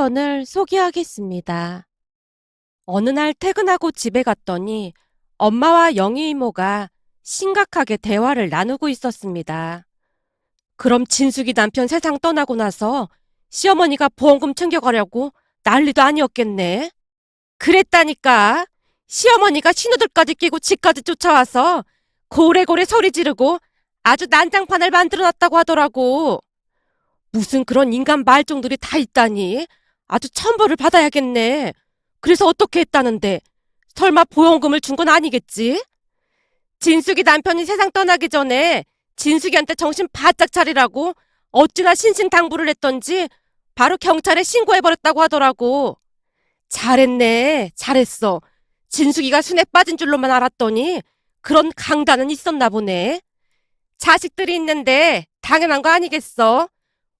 사연을 소개하겠습니다. 어느 날 퇴근하고 집에 갔더니 엄마와 영희 이모가 심각하게 대화를 나누고 있었습니다. 그럼 진숙이 남편 세상 떠나고 나서 시어머니가 보험금 챙겨가려고 난리도 아니었겠네. 그랬다니까. 시어머니가 신호들까지 끼고 집까지 쫓아와서 고래고래 소리 지르고 아주 난장판을 만들어놨다고 하더라고. 무슨 그런 인간 말종들이 다 있다니. 아주 천벌을 받아야겠네. 그래서 어떻게 했다는데? 설마 보험금을 준 건 아니겠지? 진숙이 남편이 세상 떠나기 전에 진숙이한테 정신 바짝 차리라고 어찌나 신신당부를 했던지 바로 경찰에 신고해버렸다고 하더라고. 잘했네. 잘했어. 진숙이가 순에 빠진 줄로만 알았더니 그런 강단은 있었나 보네. 자식들이 있는데 당연한 거 아니겠어?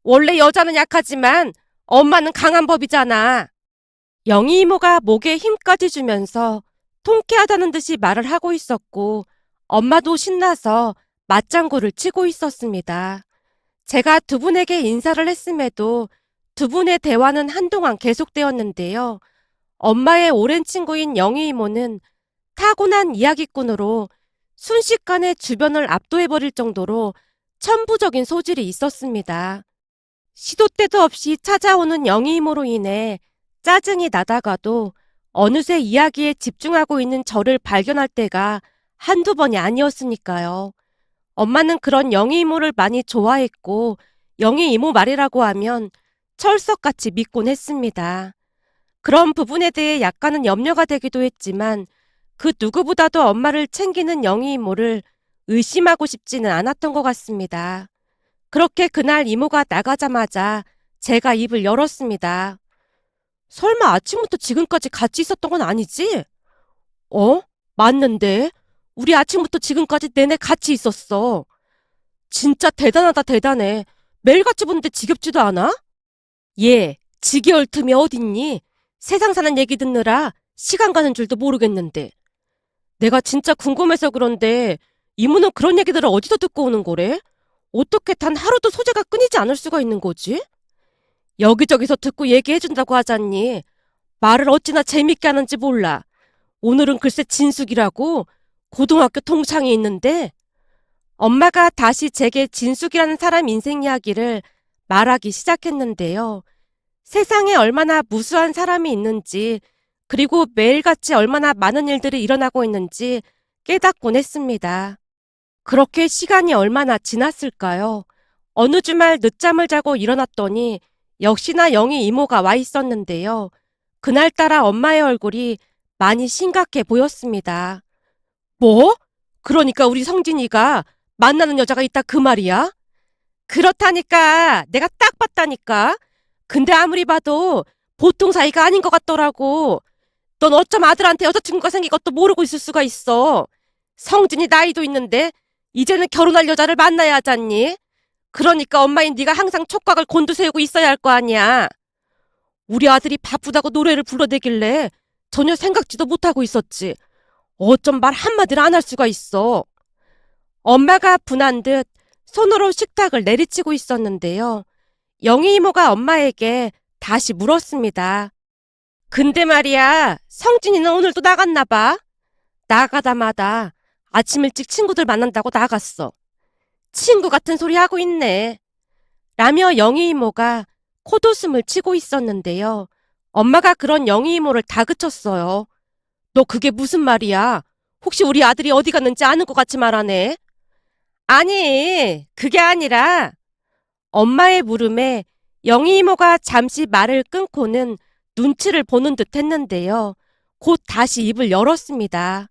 원래 여자는 약하지만 엄마는 강한 법이잖아. 영희 이모가 목에 힘까지 주면서 통쾌하다는 듯이 말을 하고 있었고 엄마도 신나서 맞장구를 치고 있었습니다. 제가 두 분에게 인사를 했음에도 두 분의 대화는 한동안 계속되었는데요. 엄마의 오랜 친구인 영희 이모는 타고난 이야기꾼으로 순식간에 주변을 압도해버릴 정도로 천부적인 소질이 있었습니다. 시도 때도 없이 찾아오는 영희 이모로 인해 짜증이 나다가도 어느새 이야기에 집중하고 있는 저를 발견할 때가 한두 번이 아니었으니까요. 엄마는 그런 영희 이모를 많이 좋아했고 영희 이모 말이라고 하면 철석같이 믿곤 했습니다. 그런 부분에 대해 약간은 염려가 되기도 했지만 그 누구보다도 엄마를 챙기는 영희 이모를 의심하고 싶지는 않았던 것 같습니다. 그렇게 그날 이모가 나가자마자 제가 입을 열었습니다. 설마 아침부터 지금까지 같이 있었던 건 아니지? 어? 맞는데? 우리 아침부터 지금까지 내내 같이 있었어. 진짜 대단하다 대단해. 매일같이 보는데 지겹지도 않아? 얘, 지겨울 틈이 어딨니? 세상 사는 얘기 듣느라 시간 가는 줄도 모르겠는데. 내가 진짜 궁금해서 그런데 이모는 그런 얘기들을 어디서 듣고 오는 거래? 어떻게 단 하루도 소재가 끊이지 않을 수가 있는 거지? 여기저기서 듣고 얘기해준다고 하잖니. 말을 어찌나 재밌게 하는지 몰라. 오늘은 글쎄 진숙이라고 고등학교 동창이 있는데 엄마가 다시 제게 진숙이라는 사람 인생 이야기를 말하기 시작했는데요. 세상에 얼마나 무수한 사람이 있는지 그리고 매일같이 얼마나 많은 일들이 일어나고 있는지 깨닫곤 했습니다. 그렇게 시간이 얼마나 지났을까요? 어느 주말 늦잠을 자고 일어났더니 역시나 영희 이모가 와 있었는데요. 그날따라 엄마의 얼굴이 많이 심각해 보였습니다. 뭐? 그러니까 우리 성진이가 만나는 여자가 있다 그 말이야? 그렇다니까. 내가 딱 봤다니까. 근데 아무리 봐도 보통 사이가 아닌 것 같더라고. 넌 어쩜 아들한테 여자친구가 생긴 것도 모르고 있을 수가 있어. 성진이 나이도 있는데 이제는 결혼할 여자를 만나야 하잖니. 그러니까 엄마인 네가 항상 촉각을 곤두세우고 있어야 할 거 아니야. 우리 아들이 바쁘다고 노래를 불러대길래 전혀 생각지도 못하고 있었지. 어쩜 말 한마디를 안 할 수가 있어. 엄마가 분한 듯 손으로 식탁을 내리치고 있었는데요. 영희 이모가 엄마에게 다시 물었습니다. 근데 말이야, 성진이는 오늘도 나갔나 봐. 나가다마다 아침 일찍 친구들 만난다고 나갔어. 친구 같은 소리 하고 있네. 라며 영희 이모가 콧웃음을 치고 있었는데요. 엄마가 그런 영희 이모를 다그쳤어요. 너 그게 무슨 말이야? 혹시 우리 아들이 어디 갔는지 아는 것 같이 말하네. 아니, 그게 아니라 엄마의 물음에 영희 이모가 잠시 말을 끊고는 눈치를 보는 듯 했는데요. 곧 다시 입을 열었습니다.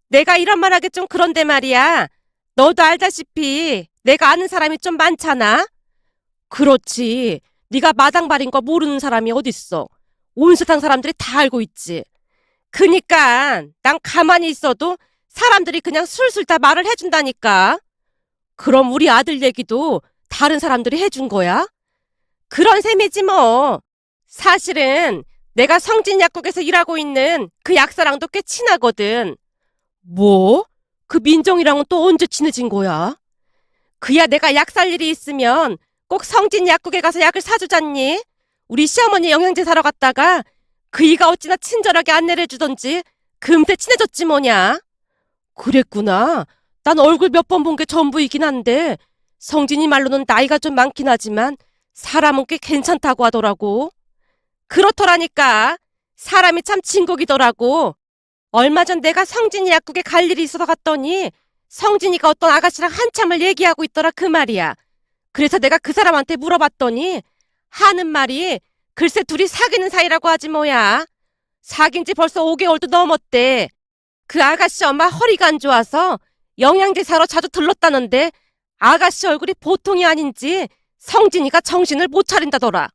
내가 이런 말 하기 좀 그런데 말이야. 너도 알다시피 내가 아는 사람이 좀 많잖아. 그렇지. 네가 마당발인 거 모르는 사람이 어딨어. 온 세상 사람들이 다 알고 있지. 그니까 난 가만히 있어도 사람들이 그냥 술술 다 말을 해준다니까. 그럼 우리 아들 얘기도 다른 사람들이 해준 거야? 그런 셈이지 뭐. 사실은 내가 성진 약국에서 일하고 있는 그 약사랑도 꽤 친하거든. 뭐? 그 민정이랑은 또 언제 친해진 거야? 그야 내가 약 살 일이 있으면 꼭 성진 약국에 가서 약을 사주잖니? 우리 시어머니 영양제 사러 갔다가 그이가 어찌나 친절하게 안내를 해주던지 금세 친해졌지 뭐냐. 그랬구나. 난 얼굴 몇 번 본 게 전부이긴 한데 성진이 말로는 나이가 좀 많긴 하지만 사람은 꽤 괜찮다고 하더라고. 그렇더라니까. 사람이 참 진국이더라고. 얼마 전 내가 성진이 약국에 갈 일이 있어서 갔더니 성진이가 어떤 아가씨랑 한참을 얘기하고 있더라 그 말이야. 그래서 내가 그 사람한테 물어봤더니 하는 말이 글쎄 둘이 사귀는 사이라고 하지 뭐야. 사귄 지 벌써 5개월도 넘었대. 그 아가씨 엄마 허리가 안 좋아서 영양제 사러 자주 들렀다는데 아가씨 얼굴이 보통이 아닌지 성진이가 정신을 못 차린다더라.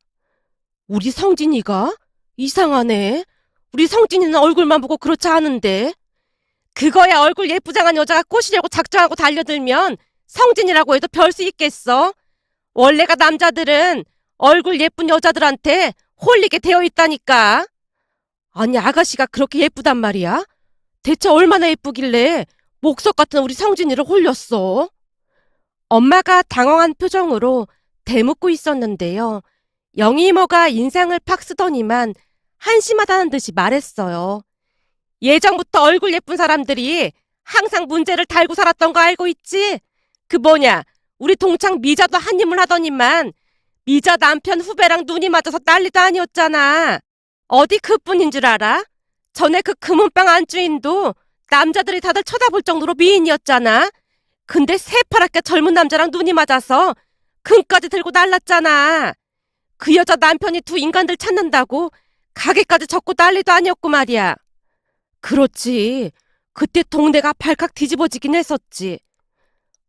우리 성진이가? 이상하네. 우리 성진이는 얼굴만 보고 그렇지 않은데. 그거야 얼굴 예쁘장한 여자가 꼬시려고 작정하고 달려들면 성진이라고 해도 별 수 있겠어? 원래가 남자들은 얼굴 예쁜 여자들한테 홀리게 되어 있다니까. 아니 아가씨가 그렇게 예쁘단 말이야? 대체 얼마나 예쁘길래 목석 같은 우리 성진이를 홀렸어? 엄마가 당황한 표정으로 대묻고 있었는데요. 영희 이모가 인상을 팍 쓰더니만 한심하다는 듯이 말했어요. 예전부터 얼굴 예쁜 사람들이 항상 문제를 달고 살았던 거 알고 있지? 그 뭐냐, 우리 동창 미자도 한입을 하더니만 미자 남편 후배랑 눈이 맞아서 난리도 아니었잖아. 어디 그뿐인 줄 알아? 전에 그 금은방 안주인도 남자들이 다들 쳐다볼 정도로 미인이었잖아. 근데 새파랗게 젊은 남자랑 눈이 맞아서 금까지 들고 날랐잖아. 그 여자 남편이 두 인간들 찾는다고 가게까지 접고 난리도 아니었고 말이야. 그렇지. 그때 동네가 발칵 뒤집어지긴 했었지.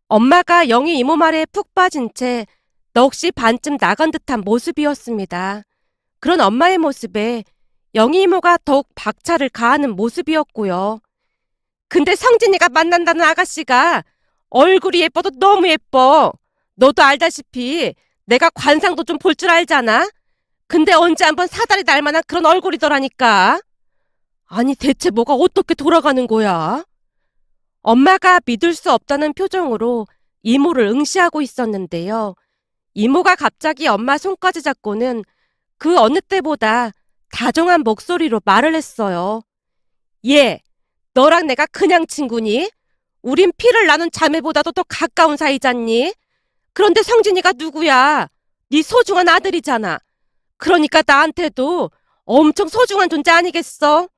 엄마가 영희 이모 말에 푹 빠진 채 넋이 반쯤 나간 듯한 모습이었습니다. 그런 엄마의 모습에 영희 이모가 더욱 박차를 가하는 모습이었고요. 근데 성진이가 만난다는 아가씨가 얼굴이 예뻐도 너무 예뻐. 너도 알다시피 내가 관상도 좀 볼 줄 알잖아. 근데 언제 한번 사다리 날 만한 그런 얼굴이더라니까. 아니 대체 뭐가 어떻게 돌아가는 거야? 엄마가 믿을 수 없다는 표정으로 이모를 응시하고 있었는데요. 이모가 갑자기 엄마 손까지 잡고는 그 어느 때보다 다정한 목소리로 말을 했어요. 얘, 너랑 내가 그냥 친구니? 우린 피를 나눈 자매보다도 더 가까운 사이잖니? 그런데 성진이가 누구야? 네 소중한 아들이잖아. 그러니까 나한테도 엄청 소중한 존재 아니겠어?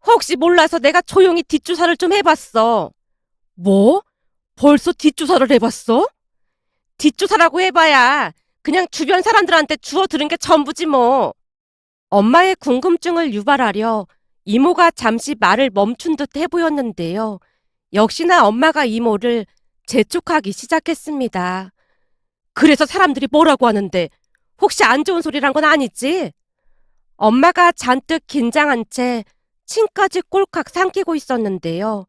혹시 몰라서 내가 조용히 뒷조사를 좀 해봤어. 뭐? 벌써 뒷조사를 해봤어? 뒷조사라고 해봐야 그냥 주변 사람들한테 주워 들은 게 전부지 뭐. 엄마의 궁금증을 유발하려 이모가 잠시 말을 멈춘 듯 해보였는데요. 역시나 엄마가 이모를 재촉하기 시작했습니다. 그래서 사람들이 뭐라고 하는데 혹시 안 좋은 소리란 건 아니지? 엄마가 잔뜩 긴장한 채 침까지 꼴칵 삼키고 있었는데요.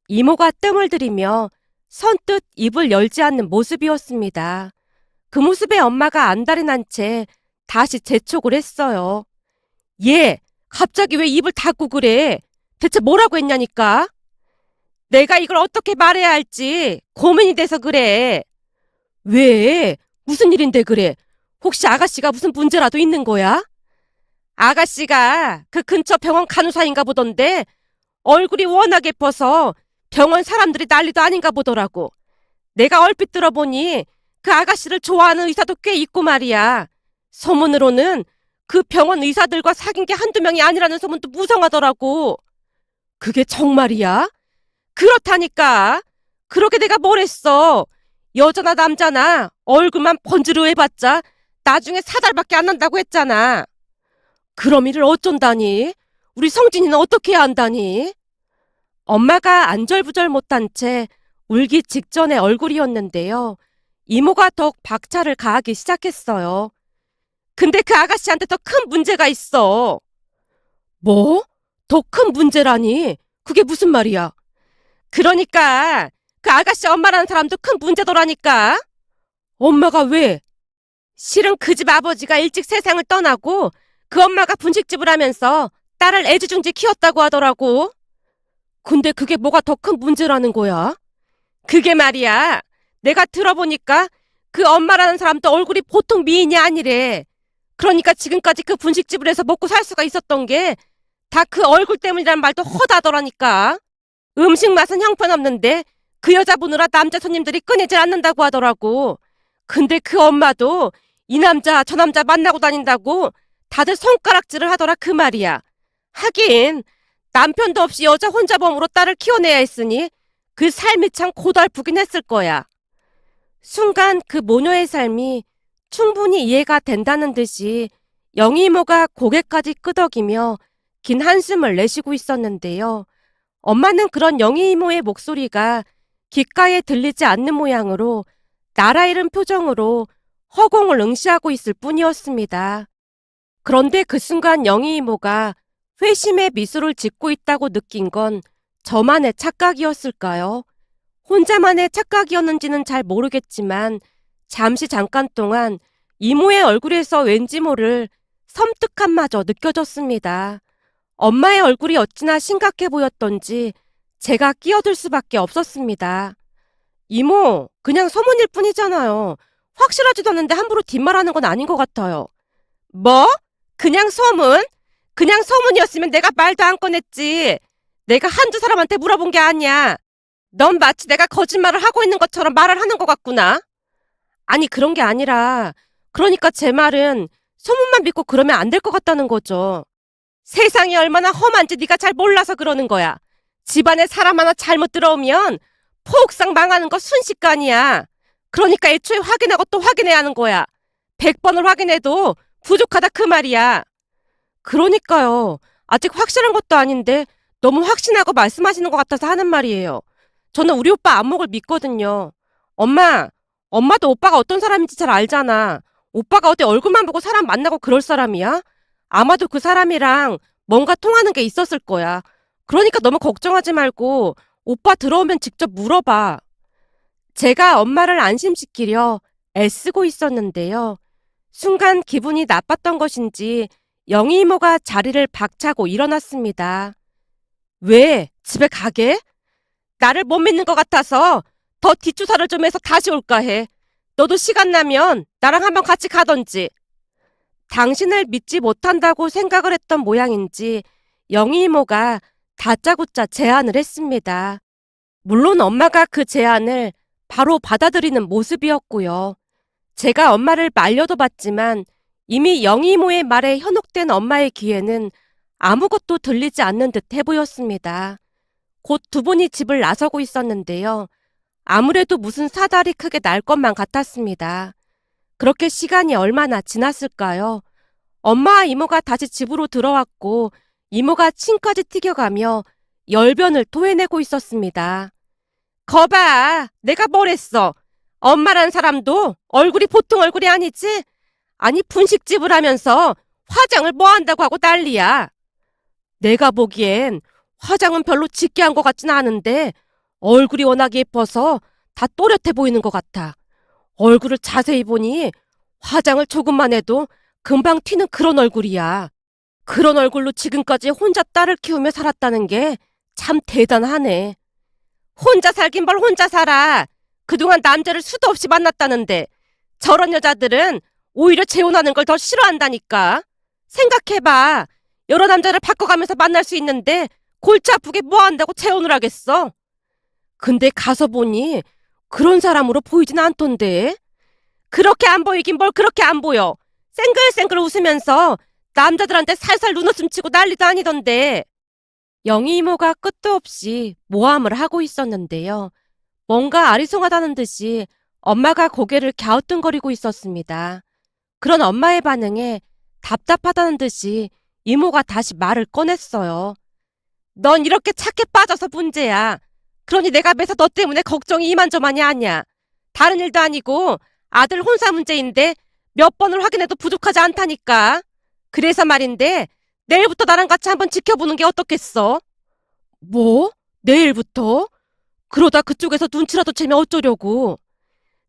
이모가 뜸을 들이며 선뜻 입을 열지 않는 모습이었습니다. 그 모습에 엄마가 안달이 난 채 다시 재촉을 했어요. 얘, 갑자기 왜 입을 닫고 그래? 대체 뭐라고 했냐니까? 내가 이걸 어떻게 말해야 할지 고민이 돼서 그래. 왜? 무슨 일인데 그래? 혹시 아가씨가 무슨 문제라도 있는 거야? 아가씨가 그 근처 병원 간호사인가 보던데 얼굴이 워낙 예뻐서 병원 사람들이 난리도 아닌가 보더라고. 내가 얼핏 들어보니 그 아가씨를 좋아하는 의사도 꽤 있고 말이야. 소문으로는 그 병원 의사들과 사귄 게 한두 명이 아니라는 소문도 무성하더라고. 그게 정말이야? 그렇다니까. 그러게 내가 뭘 했어. 여자나 남자나 얼굴만 번지르 해봤자 나중에 사달밖에 안 난다고 했잖아. 그럼 이를 어쩐다니? 우리 성진이는 어떻게 해야 한다니? 엄마가 안절부절 못한 채 울기 직전의 얼굴이었는데요. 이모가 더욱 박차를 가하기 시작했어요. 근데 그 아가씨한테 더 큰 문제가 있어. 뭐? 더 큰 문제라니? 그게 무슨 말이야? 그러니까 그 아가씨 엄마라는 사람도 큰 문제더라니까. 엄마가 왜? 실은 그 집 아버지가 일찍 세상을 떠나고 그 엄마가 분식집을 하면서 딸을 애지중지 키웠다고 하더라고. 근데 그게 뭐가 더 큰 문제라는 거야? 그게 말이야. 내가 들어보니까 그 엄마라는 사람도 얼굴이 보통 미인이 아니래. 그러니까 지금까지 그 분식집을 해서 먹고 살 수가 있었던 게 다 그 얼굴 때문이란 말도 허다더라니까. 음식 맛은 형편없는데 그 여자 보느라 남자 손님들이 끊이질 않는다고 하더라고. 근데 그 엄마도 이 남자 저 남자 만나고 다닌다고 다들 손가락질을 하더라 그 말이야. 하긴 남편도 없이 여자 혼자 몸으로 딸을 키워내야 했으니 그 삶이 참 고달프긴 했을 거야. 순간 그 모녀의 삶이 충분히 이해가 된다는 듯이 영희 이모가 고개까지 끄덕이며 긴 한숨을 내쉬고 있었는데요. 엄마는 그런 영희 이모의 목소리가 귓가에 들리지 않는 모양으로 나라 잃은 표정으로 허공을 응시하고 있을 뿐이었습니다. 그런데 그 순간 영희 이모가 회심의 미소를 짓고 있다고 느낀 건 저만의 착각이었을까요? 혼자만의 착각이었는지는 잘 모르겠지만 잠깐 동안 이모의 얼굴에서 왠지 모를 섬뜩함마저 느껴졌습니다. 엄마의 얼굴이 어찌나 심각해 보였던지 제가 끼어들 수밖에 없었습니다. 이모, 그냥 소문일 뿐이잖아요. 확실하지도 않은데 함부로 뒷말하는 건 아닌 것 같아요. 뭐? 그냥 소문? 그냥 소문이었으면 내가 말도 안 꺼냈지. 내가 한두 사람한테 물어본 게 아니야. 넌 마치 내가 거짓말을 하고 있는 것처럼 말을 하는 것 같구나. 아니, 그런 게 아니라, 그러니까 제 말은 소문만 믿고 그러면 안 될 것 같다는 거죠. 세상이 얼마나 험한지 네가 잘 몰라서 그러는 거야. 집안에 사람 하나 잘못 들어오면 포옥상 망하는 거 순식간이야. 그러니까 애초에 확인하고 또 확인해야 하는 거야. 100번을 확인해도 부족하다 그 말이야. 그러니까요. 아직 확실한 것도 아닌데 너무 확신하고 말씀하시는 것 같아서 하는 말이에요. 저는 우리 오빠 안목을 믿거든요. 엄마, 엄마도 오빠가 어떤 사람인지 잘 알잖아. 오빠가 어디 얼굴만 보고 사람 만나고 그럴 사람이야? 아마도 그 사람이랑 뭔가 통하는 게 있었을 거야. 그러니까 너무 걱정하지 말고 오빠 들어오면 직접 물어봐. 제가 엄마를 안심시키려 애쓰고 있었는데요. 순간 기분이 나빴던 것인지 영희 이모가 자리를 박차고 일어났습니다. 왜? 집에 가게? 나를 못 믿는 것 같아서 더 뒷조사를 좀 해서 다시 올까 해. 너도 시간 나면 나랑 한번 같이 가던지. 당신을 믿지 못한다고 생각을 했던 모양인지 영희 이모가 다짜고짜 제안을 했습니다. 물론 엄마가 그 제안을 바로 받아들이는 모습이었고요. 제가 엄마를 말려도 봤지만 이미 영희 이모의 말에 현혹된 엄마의 귀에는 아무것도 들리지 않는 듯 해보였습니다. 곧 두 분이 집을 나서고 있었는데요. 아무래도 무슨 사달이 크게 날 것만 같았습니다. 그렇게 시간이 얼마나 지났을까요? 엄마와 이모가 다시 집으로 들어왔고 이모가 침까지 튀겨가며 열변을 토해내고 있었습니다. 거봐, 내가 뭘 했어? 엄마란 사람도 얼굴이 보통 얼굴이 아니지? 아니 분식집을 하면서 화장을 뭐 한다고 하고 난리야. 내가 보기엔 화장은 별로 짙게 한 것 같진 않은데 얼굴이 워낙 예뻐서 다 또렷해 보이는 것 같아. 얼굴을 자세히 보니 화장을 조금만 해도 금방 튀는 그런 얼굴이야. 그런 얼굴로 지금까지 혼자 딸을 키우며 살았다는 게 참 대단하네. 혼자 살긴 뭘 혼자 살아. 그동안 남자를 수도 없이 만났다는데 저런 여자들은 오히려 재혼하는 걸 더 싫어한다니까. 생각해봐. 여러 남자를 바꿔가면서 만날 수 있는데 골치 아프게 뭐 한다고 재혼을 하겠어. 근데 가서 보니 그런 사람으로 보이진 않던데. 그렇게 안 보이긴 뭘 그렇게 안 보여. 쌩글쌩글 웃으면서 남자들한테 살살 눈웃음 치고 난리도 아니던데. 영희 이모가 끝도 없이 모함을 하고 있었는데요. 뭔가 아리송하다는 듯이 엄마가 고개를 갸우뚱거리고 있었습니다. 그런 엄마의 반응에 답답하다는 듯이 이모가 다시 말을 꺼냈어요. 넌 이렇게 착해 빠져서 문제야. 그러니 내가 매사 너 때문에 걱정이 이만저만이 아니야. 다른 일도 아니고 아들 혼사 문제인데 몇 번을 확인해도 부족하지 않다니까. 그래서 말인데 내일부터 나랑 같이 한번 지켜보는 게 어떻겠어? 뭐? 내일부터? 그러다 그쪽에서 눈치라도 채면 어쩌려고.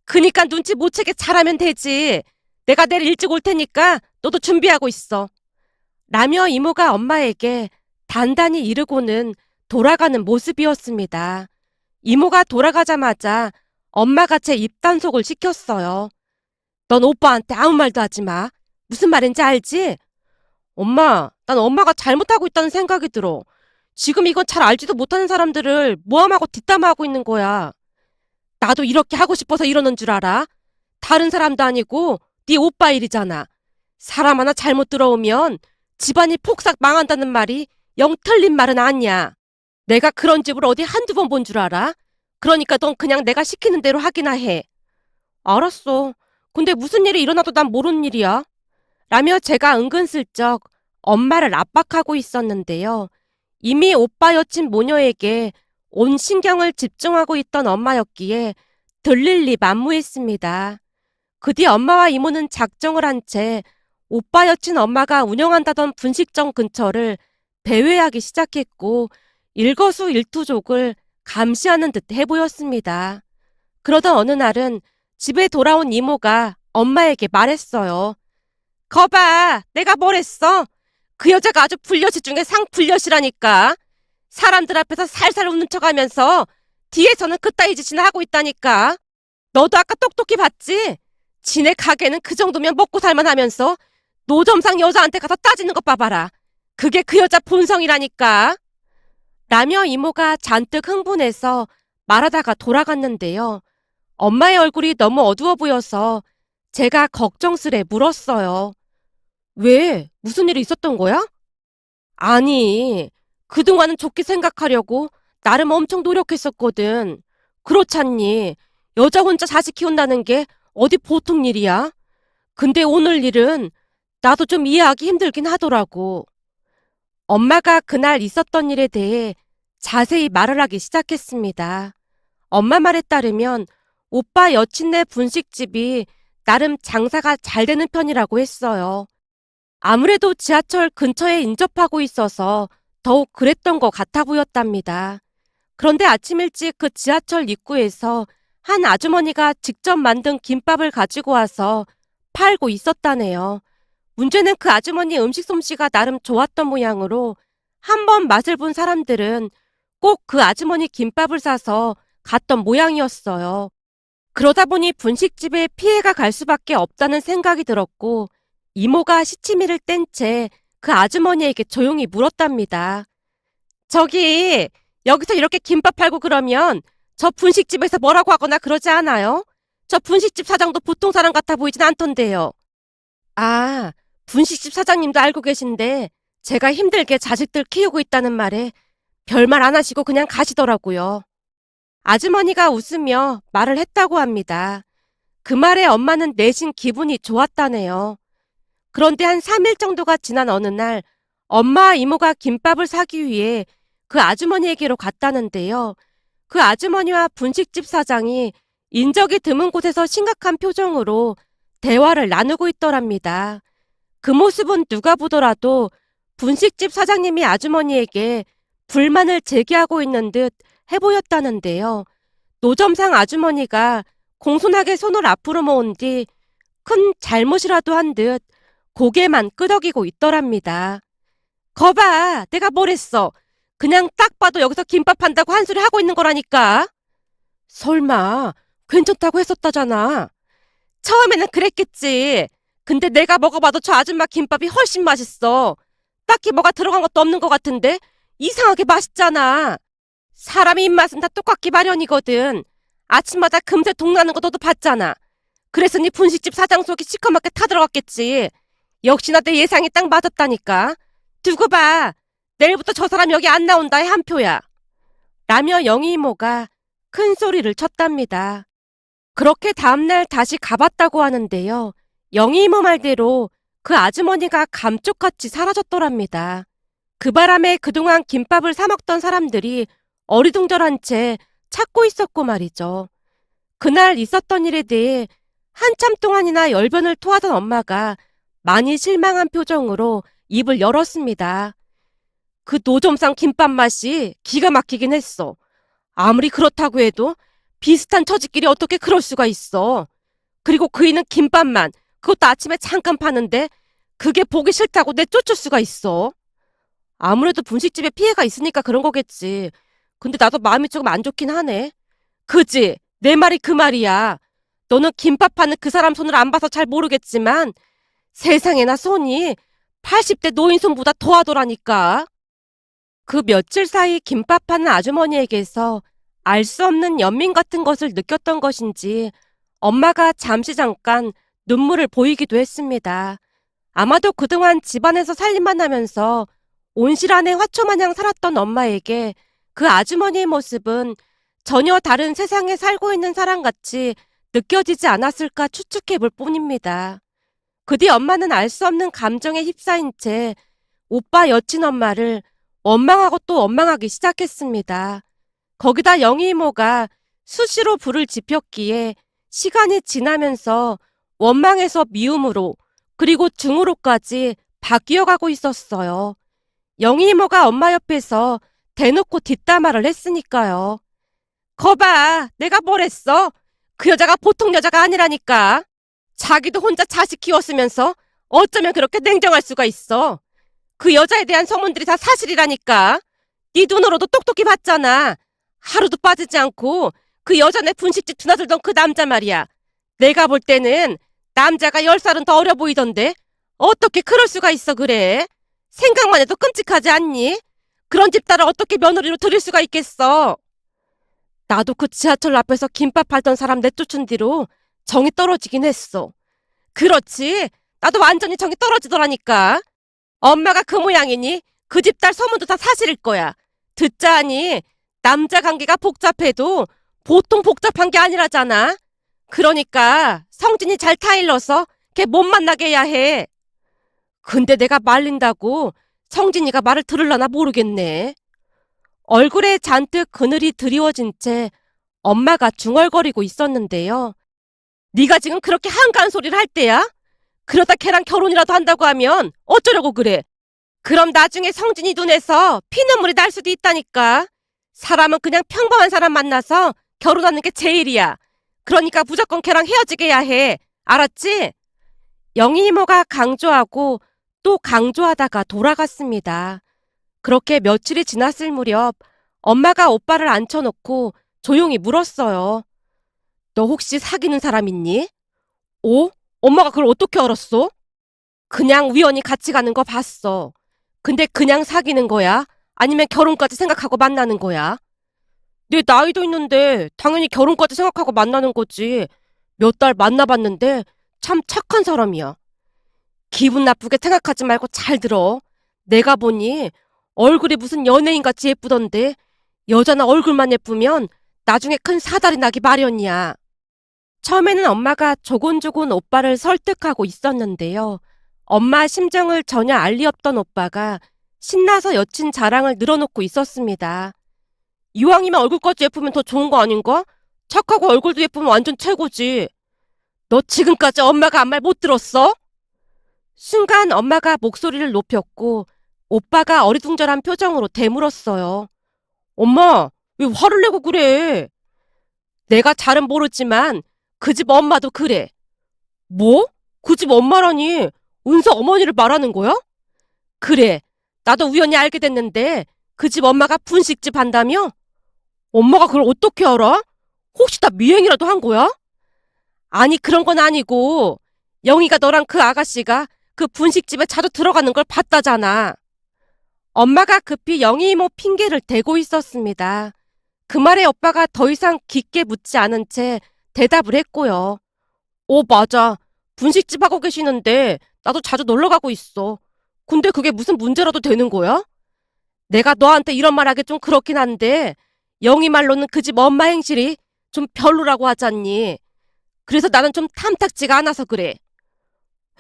그니까 눈치 못 채게 잘하면 되지. 내가 내일 일찍 올 테니까 너도 준비하고 있어. 라며 이모가 엄마에게 단단히 이르고는 돌아가는 모습이었습니다. 이모가 돌아가자마자 엄마가 제 입단속을 시켰어요. 넌 오빠한테 아무 말도 하지 마. 무슨 말인지 알지? 엄마, 난 엄마가 잘못하고 있다는 생각이 들어. 지금 이건 잘 알지도 못하는 사람들을 모함하고 뒷담화하고 있는 거야. 나도 이렇게 하고 싶어서 이러는 줄 알아? 다른 사람도 아니고 네 오빠 일이잖아. 사람 하나 잘못 들어오면 집안이 폭삭 망한다는 말이 영 틀린 말은 아니야. 내가 그런 집을 어디 한두 번 본 줄 알아? 그러니까 넌 그냥 내가 시키는 대로 하기나 해. 알았어. 근데 무슨 일이 일어나도 난 모르는 일이야. 라며 제가 은근슬쩍 엄마를 압박하고 있었는데요. 이미 오빠 여친 모녀에게 온 신경을 집중하고 있던 엄마였기에 들릴 리 만무했습니다. 그 뒤 엄마와 이모는 작정을 한 채 오빠 여친 엄마가 운영한다던 분식점 근처를 배회하기 시작했고 일거수일투족을 감시하는 듯 해보였습니다. 그러던 어느 날은 집에 돌아온 이모가 엄마에게 말했어요. 거봐, 내가 뭘 했어? 그 여자가 아주 불려시 중에 상불려시라니까. 사람들 앞에서 살살 웃는 척하면서 뒤에서는 그따위 짓이나 하고 있다니까. 너도 아까 똑똑히 봤지? 지네 가게는 그 정도면 먹고 살만하면서 노점상 여자한테 가서 따지는 것 봐봐라. 그게 그 여자 본성이라니까. 라며 이모가 잔뜩 흥분해서 말하다가 돌아갔는데요. 엄마의 얼굴이 너무 어두워 보여서 제가 걱정스레 물었어요. 왜? 무슨 일이 있었던 거야? 아니, 그동안은 좋게 생각하려고 나름 엄청 노력했었거든. 그렇잖니. 여자 혼자 자식 키운다는 게 어디 보통 일이야? 근데 오늘 일은 나도 좀 이해하기 힘들긴 하더라고. 엄마가 그날 있었던 일에 대해 자세히 말을 하기 시작했습니다. 엄마 말에 따르면 오빠 여친네 분식집이 나름 장사가 잘 되는 편이라고 했어요. 아무래도 지하철 근처에 인접하고 있어서 더욱 그랬던 것 같아 보였답니다. 그런데 아침 일찍 그 지하철 입구에서 한 아주머니가 직접 만든 김밥을 가지고 와서 팔고 있었다네요. 문제는 그 아주머니 음식 솜씨가 나름 좋았던 모양으로 한 번 맛을 본 사람들은 꼭 그 아주머니 김밥을 사서 갔던 모양이었어요. 그러다 보니 분식집에 피해가 갈 수밖에 없다는 생각이 들었고 이모가 시치미를 뗀 채 그 아주머니에게 조용히 물었답니다. 저기 여기서 이렇게 김밥 팔고 그러면 저 분식집에서 뭐라고 하거나 그러지 않아요? 저 분식집 사장도 보통 사람 같아 보이진 않던데요. 아, 분식집 사장님도 알고 계신데 제가 힘들게 자식들 키우고 있다는 말에 별말 안 하시고 그냥 가시더라고요. 아주머니가 웃으며 말을 했다고 합니다. 그 말에 엄마는 내심 기분이 좋았다네요. 그런데 한 3일 정도가 지난 어느 날 엄마와 이모가 김밥을 사기 위해 그 아주머니에게로 갔다는데요. 그 아주머니와 분식집 사장이 인적이 드문 곳에서 심각한 표정으로 대화를 나누고 있더랍니다. 그 모습은 누가 보더라도 분식집 사장님이 아주머니에게 불만을 제기하고 있는 듯 해보였다는데요. 노점상 아주머니가 공손하게 손을 앞으로 모은 뒤 큰 잘못이라도 한 듯 고개만 끄덕이고 있더랍니다. 거봐, 내가 뭘 했어. 그냥 딱 봐도 여기서 김밥 한다고 한 소리 하고 있는 거라니까. 설마 괜찮다고 했었다잖아. 처음에는 그랬겠지. 근데 내가 먹어봐도 저 아줌마 김밥이 훨씬 맛있어. 딱히 뭐가 들어간 것도 없는 것 같은데 이상하게 맛있잖아. 사람 입맛은 다 똑같기 마련이거든. 아침마다 금세 동나는 거 너도 봤잖아. 그래서 네 분식집 사장 속이 시커멓게 타들어갔겠지. 역시나 내 예상이 딱 맞았다니까. 두고 봐. 내일부터 저 사람 여기 안 나온다에 한 표야. 라며 영희 이모가 큰 소리를 쳤답니다. 그렇게 다음날 다시 가봤다고 하는데요. 영희 이모 말대로 그 아주머니가 감쪽같이 사라졌더랍니다. 그 바람에 그동안 김밥을 사 먹던 사람들이 어리둥절한 채 찾고 있었고 말이죠. 그날 있었던 일에 대해 한참 동안이나 열변을 토하던 엄마가 많이 실망한 표정으로 입을 열었습니다. 그 노점상 김밥 맛이 기가 막히긴 했어. 아무리 그렇다고 해도 비슷한 처지끼리 어떻게 그럴 수가 있어. 그리고 그이는 김밥만, 그것도 아침에 잠깐 파는데 그게 보기 싫다고 내쫓을 수가 있어. 아무래도 분식집에 피해가 있으니까 그런 거겠지. 근데 나도 마음이 조금 안 좋긴 하네. 그지? 내 말이 그 말이야. 너는 김밥 파는 그 사람 손을 안 봐서 잘 모르겠지만 세상에나 손이 80대 노인 손보다 더하더라니까. 그 며칠 사이 김밥 하는 아주머니에게서 알 수 없는 연민 같은 것을 느꼈던 것인지 엄마가 잠깐 눈물을 보이기도 했습니다. 아마도 그동안 집안에서 살림만 하면서 온실안에 화초마냥 살았던 엄마에게 그 아주머니의 모습은 전혀 다른 세상에 살고 있는 사람같이 느껴지지 않았을까 추측해 볼 뿐입니다. 그 뒤 엄마는 알 수 없는 감정에 휩싸인 채 오빠 여친 엄마를 원망하고 또 원망하기 시작했습니다. 거기다 영희 이모가 수시로 불을 지폈기에 시간이 지나면서 원망에서 미움으로 그리고 증오로까지 바뀌어가고 있었어요. 영희 이모가 엄마 옆에서 대놓고 뒷담화를 했으니까요. 거봐, 내가 뭘 했어? 그 여자가 보통 여자가 아니라니까. 자기도 혼자 자식 키웠으면서 어쩌면 그렇게 냉정할 수가 있어. 그 여자에 대한 소문들이 다 사실이라니까. 네 눈으로도 똑똑히 봤잖아. 하루도 빠지지 않고 그 여자네 분식집 드나들던 그 남자 말이야. 내가 볼 때는 남자가 10살은 더 어려 보이던데 어떻게 그럴 수가 있어 그래? 생각만 해도 끔찍하지 않니? 그런 집딸을 어떻게 며느리로 들일 수가 있겠어? 나도 그 지하철 앞에서 김밥 팔던 사람 내쫓은 뒤로 정이 떨어지긴 했어. 그렇지. 나도 완전히 정이 떨어지더라니까. 엄마가 그 모양이니 그 집 딸 소문도 다 사실일 거야. 듣자 하니 남자 관계가 복잡해도 보통 복잡한 게 아니라잖아. 그러니까 성진이 잘 타일러서 걔 못 만나게 해야 해. 근데 내가 말린다고 성진이가 말을 들으려나 모르겠네. 얼굴에 잔뜩 그늘이 드리워진 채 엄마가 중얼거리고 있었는데요. 네가 지금 그렇게 한가한 소리를 할 때야? 그러다 걔랑 결혼이라도 한다고 하면 어쩌려고 그래? 그럼 나중에 성진이 눈에서 피눈물이 날 수도 있다니까. 사람은 그냥 평범한 사람 만나서 결혼하는 게 제일이야. 그러니까 무조건 걔랑 헤어지게 해야 해. 알았지? 영희 이모가 강조하고 또 강조하다가 돌아갔습니다. 그렇게 며칠이 지났을 무렵 엄마가 오빠를 앉혀놓고 조용히 물었어요. 너 혹시 사귀는 사람 있니? 오? 엄마가 그걸 어떻게 알았어? 그냥 우연히 같이 가는 거 봤어. 근데 그냥 사귀는 거야? 아니면 결혼까지 생각하고 만나는 거야? 내 나이도 있는데 당연히 결혼까지 생각하고 만나는 거지. 몇 달 만나봤는데 참 착한 사람이야. 기분 나쁘게 생각하지 말고 잘 들어. 내가 보니 얼굴이 무슨 연예인같이 예쁘던데 여자나 얼굴만 예쁘면 나중에 큰 사달이 나기 마련이야. 처음에는 엄마가 조곤조곤 오빠를 설득하고 있었는데요. 엄마 심정을 전혀 알 리 없던 오빠가 신나서 여친 자랑을 늘어놓고 있었습니다. 이왕이면 얼굴까지 예쁘면 더 좋은 거 아닌가? 착하고 얼굴도 예쁘면 완전 최고지. 너 지금까지 엄마가 한 말 못 들었어? 순간 엄마가 목소리를 높였고 오빠가 어리둥절한 표정으로 되물었어요. 엄마, 왜 화를 내고 그래? 내가 잘은 모르지만 그 집 엄마도 그래. 뭐? 그 집 엄마라니 은서 어머니를 말하는 거야? 그래. 나도 우연히 알게 됐는데 그 집 엄마가 분식집 한다며? 엄마가 그걸 어떻게 알아? 혹시 나 미행이라도 한 거야? 아니 그런 건 아니고 영희가 너랑 그 아가씨가 그 분식집에 자주 들어가는 걸 봤다잖아. 엄마가 급히 영희 이모 핑계를 대고 있었습니다. 그 말에 오빠가 더 이상 깊게 묻지 않은 채 대답을 했고요. 오 맞아. 분식집 하고 계시는데 나도 자주 놀러 가고 있어. 근데 그게 무슨 문제라도 되는 거야? 내가 너한테 이런 말 하기 좀 그렇긴 한데 영희 말로는 그 집 엄마 행실이 좀 별로라고 하잖니. 그래서 나는 좀 탐탁지가 않아서 그래.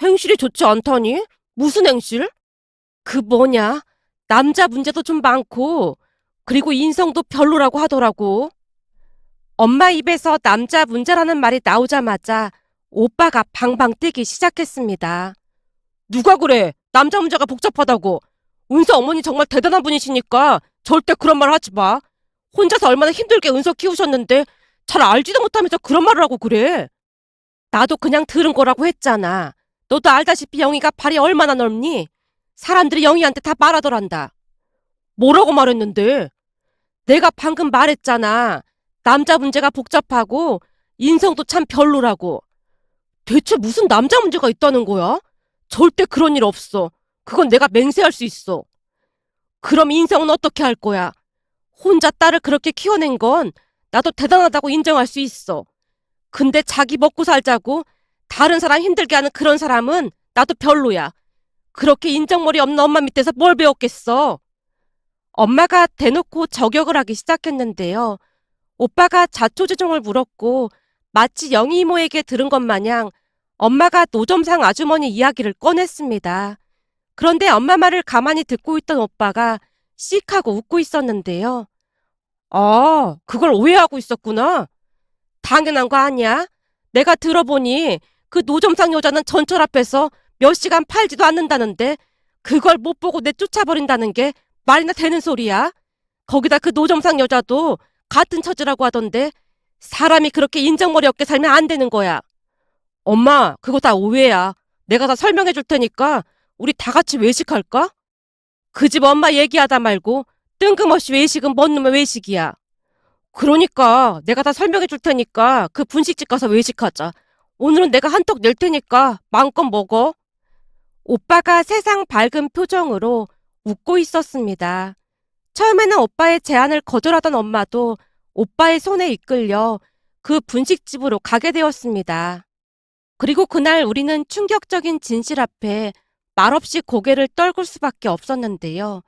행실이 좋지 않다니? 무슨 행실? 그 뭐냐? 남자 문제도 좀 많고 그리고 인성도 별로라고 하더라고. 엄마 입에서 남자 문제라는 말이 나오자마자 오빠가 방방 뛰기 시작했습니다. 누가 그래? 남자 문제가 복잡하다고. 은서 어머니 정말 대단한 분이시니까 절대 그런 말 하지 마. 혼자서 얼마나 힘들게 은서 키우셨는데 잘 알지도 못하면서 그런 말을 하고 그래. 나도 그냥 들은 거라고 했잖아. 너도 알다시피 영희가 발이 얼마나 넓니? 사람들이 영희한테 다 말하더란다. 뭐라고 말했는데? 내가 방금 말했잖아. 남자 문제가 복잡하고 인성도 참 별로라고. 대체 무슨 남자 문제가 있다는 거야? 절대 그런 일 없어. 그건 내가 맹세할 수 있어. 그럼 인성은 어떻게 할 거야? 혼자 딸을 그렇게 키워낸 건 나도 대단하다고 인정할 수 있어. 근데 자기 먹고 살자고 다른 사람 힘들게 하는 그런 사람은 나도 별로야. 그렇게 인정머리 없는 엄마 밑에서 뭘 배웠겠어? 엄마가 대놓고 저격을 하기 시작했는데요. 오빠가 자초지종을 물었고 마치 영희 이모에게 들은 것 마냥 엄마가 노점상 아주머니 이야기를 꺼냈습니다. 그런데 엄마 말을 가만히 듣고 있던 오빠가 씩 하고 웃고 있었는데요. 아, 그걸 오해하고 있었구나. 당연한 거 아니야? 내가 들어보니 그 노점상 여자는 전철 앞에서 몇 시간 팔지도 않는다는데 그걸 못 보고 내쫓아버린다는 게 말이나 되는 소리야? 거기다 그 노점상 여자도 같은 처지라고 하던데 사람이 그렇게 인정머리 없게 살면 안 되는 거야. 엄마, 그거 다 오해야. 내가 다 설명해 줄 테니까 우리 다 같이 외식할까? 그 집 엄마 얘기하다 말고 뜬금없이 외식은 뭔 놈의 외식이야. 그러니까 내가 다 설명해 줄 테니까 그 분식집 가서 외식하자. 오늘은 내가 한턱 낼 테니까 마음껏 먹어. 오빠가 세상 밝은 표정으로 웃고 있었습니다. 처음에는 오빠의 제안을 거절하던 엄마도 오빠의 손에 이끌려 그 분식집으로 가게 되었습니다. 그리고 그날 우리는 충격적인 진실 앞에 말없이 고개를 떨굴 수밖에 없었는데요.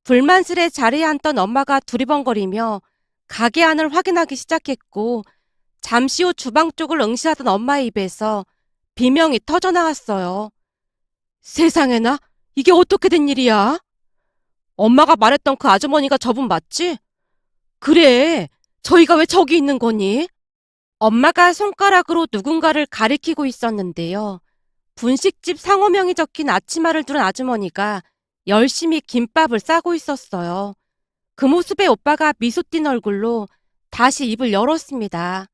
불만스레 자리에 앉던 엄마가 두리번거리며 가게 안을 확인하기 시작했고 잠시 후 주방 쪽을 응시하던 엄마의 입에서 비명이 터져나왔어요. 세상에나? 이게 어떻게 된 일이야? 엄마가 말했던 그 아주머니가 저분 맞지? 그래. 저희가 왜 저기 있는 거니? 엄마가 손가락으로 누군가를 가리키고 있었는데요. 분식집 상호명이 적힌 앞치마를 두른 아주머니가 열심히 김밥을 싸고 있었어요. 그 모습에 오빠가 미소 띈 얼굴로 다시 입을 열었습니다.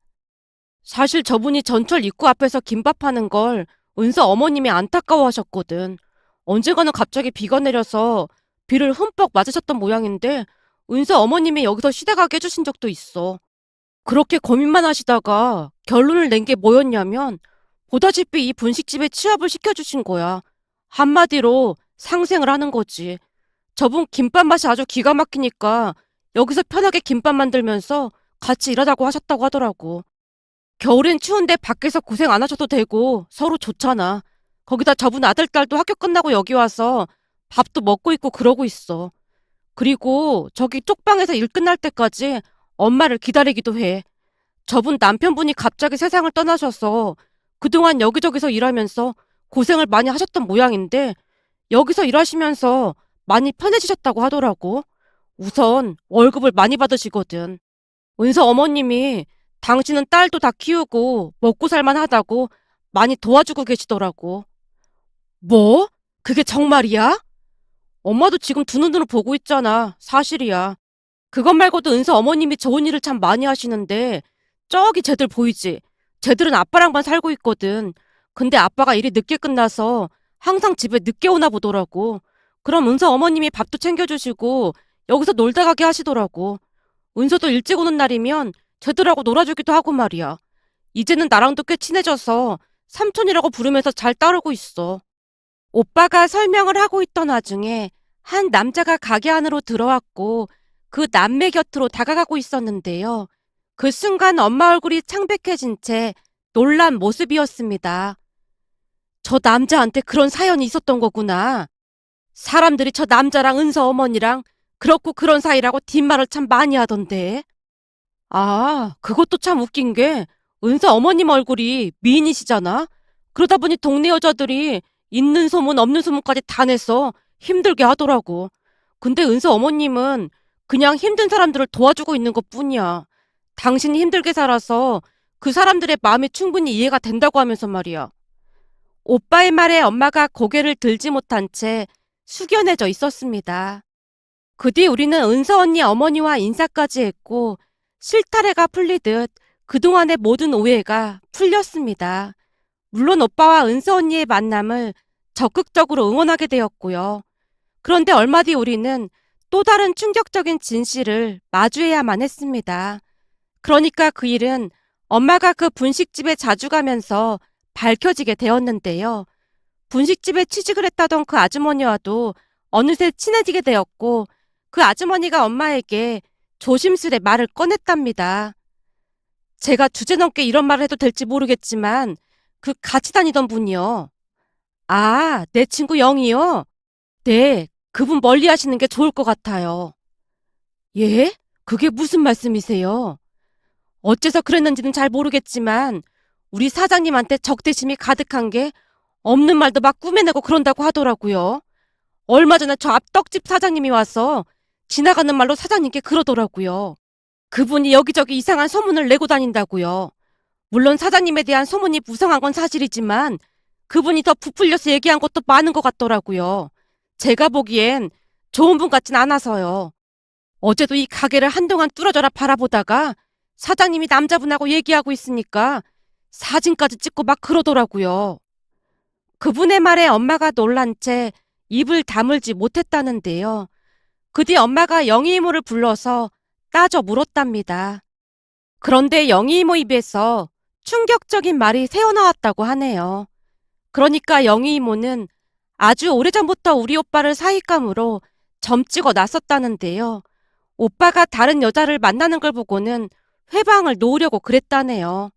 사실 저분이 전철 입구 앞에서 김밥 하는 걸 은서 어머님이 안타까워하셨거든. 언젠가는 갑자기 비가 내려서 비를 흠뻑 맞으셨던 모양인데 은서 어머님이 여기서 시댁하게 해주신 적도 있어. 그렇게 고민만 하시다가 결론을 낸 게 뭐였냐면 보다시피 이 분식집에 취업을 시켜주신 거야. 한마디로 상생을 하는 거지. 저분 김밥 맛이 아주 기가 막히니까 여기서 편하게 김밥 만들면서 같이 일하자고 하셨다고 하더라고. 겨울엔 추운데 밖에서 고생 안 하셔도 되고 서로 좋잖아. 거기다 저분 아들, 딸도 학교 끝나고 여기 와서 밥도 먹고 있고 그러고 있어. 그리고 저기 쪽방에서 일 끝날 때까지 엄마를 기다리기도 해. 저분 남편분이 갑자기 세상을 떠나셔서 그동안 여기저기서 일하면서 고생을 많이 하셨던 모양인데 여기서 일하시면서 많이 편해지셨다고 하더라고. 우선 월급을 많이 받으시거든. 은서 어머님이 당신은 딸도 다 키우고 먹고 살만하다고 많이 도와주고 계시더라고. 뭐? 그게 정말이야? 엄마도 지금 두 눈으로 보고 있잖아. 사실이야. 그것 말고도 은서 어머님이 좋은 일을 참 많이 하시는데 저기 쟤들 보이지? 쟤들은 아빠랑만 살고 있거든. 근데 아빠가 일이 늦게 끝나서 항상 집에 늦게 오나 보더라고. 그럼 은서 어머님이 밥도 챙겨주시고 여기서 놀다 가게 하시더라고. 은서도 일찍 오는 날이면 쟤들하고 놀아주기도 하고 말이야. 이제는 나랑도 꽤 친해져서 삼촌이라고 부르면서 잘 따르고 있어. 오빠가 설명을 하고 있던 와중에 한 남자가 가게 안으로 들어왔고 그 남매 곁으로 다가가고 있었는데요. 그 순간 엄마 얼굴이 창백해진 채 놀란 모습이었습니다. 저 남자한테 그런 사연이 있었던 거구나. 사람들이 저 남자랑 은서 어머니랑 그렇고 그런 사이라고 뒷말을 참 많이 하던데. 아, 그것도 참 웃긴 게 은서 어머님 얼굴이 미인이시잖아. 그러다 보니 동네 여자들이 있는 소문 없는 소문까지 다 내서 힘들게 하더라고. 근데 은서 어머님은 그냥 힘든 사람들을 도와주고 있는 것뿐이야. 당신이 힘들게 살아서 그 사람들의 마음이 충분히 이해가 된다고 하면서 말이야. 오빠의 말에 엄마가 고개를 들지 못한 채 숙연해져 있었습니다. 그 뒤 우리는 은서 언니 어머니와 인사까지 했고 실타래가 풀리듯 그동안의 모든 오해가 풀렸습니다. 물론 오빠와 은서 언니의 만남을 적극적으로 응원하게 되었고요. 그런데 얼마 뒤 우리는 또 다른 충격적인 진실을 마주해야만 했습니다. 그러니까 그 일은 엄마가 그 분식집에 자주 가면서 밝혀지게 되었는데요. 분식집에 취직을 했다던 그 아주머니와도 어느새 친해지게 되었고 그 아주머니가 엄마에게 조심스레 말을 꺼냈답니다. 제가 주제넘게 이런 말을 해도 될지 모르겠지만 그 같이 다니던 분이요. 아, 내 친구 영이요? 네, 그분 멀리 하시는 게 좋을 것 같아요. 예? 그게 무슨 말씀이세요? 어째서 그랬는지는 잘 모르겠지만 우리 사장님한테 적대심이 가득한 게 없는 말도 막 꾸며내고 그런다고 하더라고요. 얼마 전에 저 앞 떡집 사장님이 와서 지나가는 말로 사장님께 그러더라고요. 그분이 여기저기 이상한 소문을 내고 다닌다고요. 물론 사장님에 대한 소문이 무성한 건 사실이지만 그분이 더 부풀려서 얘기한 것도 많은 것 같더라고요. 제가 보기엔 좋은 분 같진 않아서요. 어제도 이 가게를 한동안 뚫어져라 바라보다가 사장님이 남자분하고 얘기하고 있으니까 사진까지 찍고 막 그러더라고요. 그분의 말에 엄마가 놀란 채 입을 다물지 못했다는데요. 그 뒤 엄마가 영희 이모를 불러서 따져 물었답니다. 그런데 영희 이모 입에서 충격적인 말이 새어나왔다고 하네요. 그러니까 영희 이모는 아주 오래전부터 우리 오빠를 사윗감으로 점찍어 놨었다는데요. 오빠가 다른 여자를 만나는 걸 보고는 회방을 놓으려고 그랬다네요.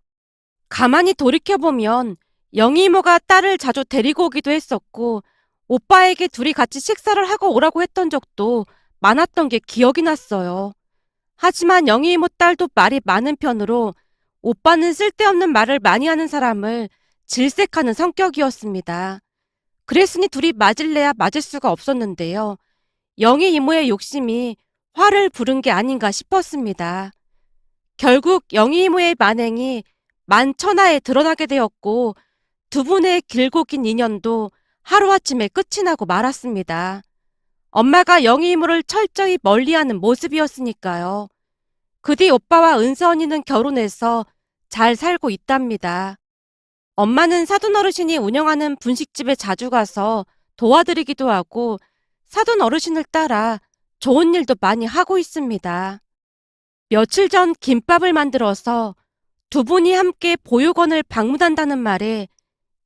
가만히 돌이켜보면 영희 이모가 딸을 자주 데리고 오기도 했었고 오빠에게 둘이 같이 식사를 하고 오라고 했던 적도 많았던 게 기억이 났어요. 하지만 영희 이모 딸도 말이 많은 편으로 오빠는 쓸데없는 말을 많이 하는 사람을 질색하는 성격이었습니다. 그랬으니 둘이 맞을래야 맞을 수가 없었는데요. 영희 이모의 욕심이 화를 부른 게 아닌가 싶었습니다. 결국 영희 이모의 만행이 만천하에 드러나게 되었고 두 분의 길고 긴 인연도 하루아침에 끝이 나고 말았습니다. 엄마가 영희 이모를 철저히 멀리하는 모습이었으니까요. 그 뒤 오빠와 은서 언니는 결혼해서 잘 살고 있답니다. 엄마는 사돈 어르신이 운영하는 분식집에 자주 가서 도와드리기도 하고 사돈 어르신을 따라 좋은 일도 많이 하고 있습니다. 며칠 전 김밥을 만들어서 두 분이 함께 보육원을 방문한다는 말에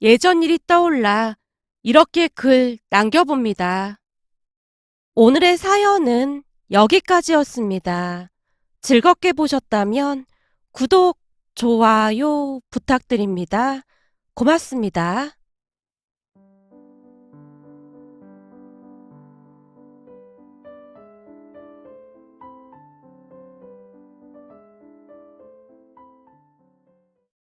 예전 일이 떠올라 이렇게 글 남겨봅니다. 오늘의 사연은 여기까지였습니다. 즐겁게 보셨다면 구독, 좋아요 부탁드립니다. 고맙습니다.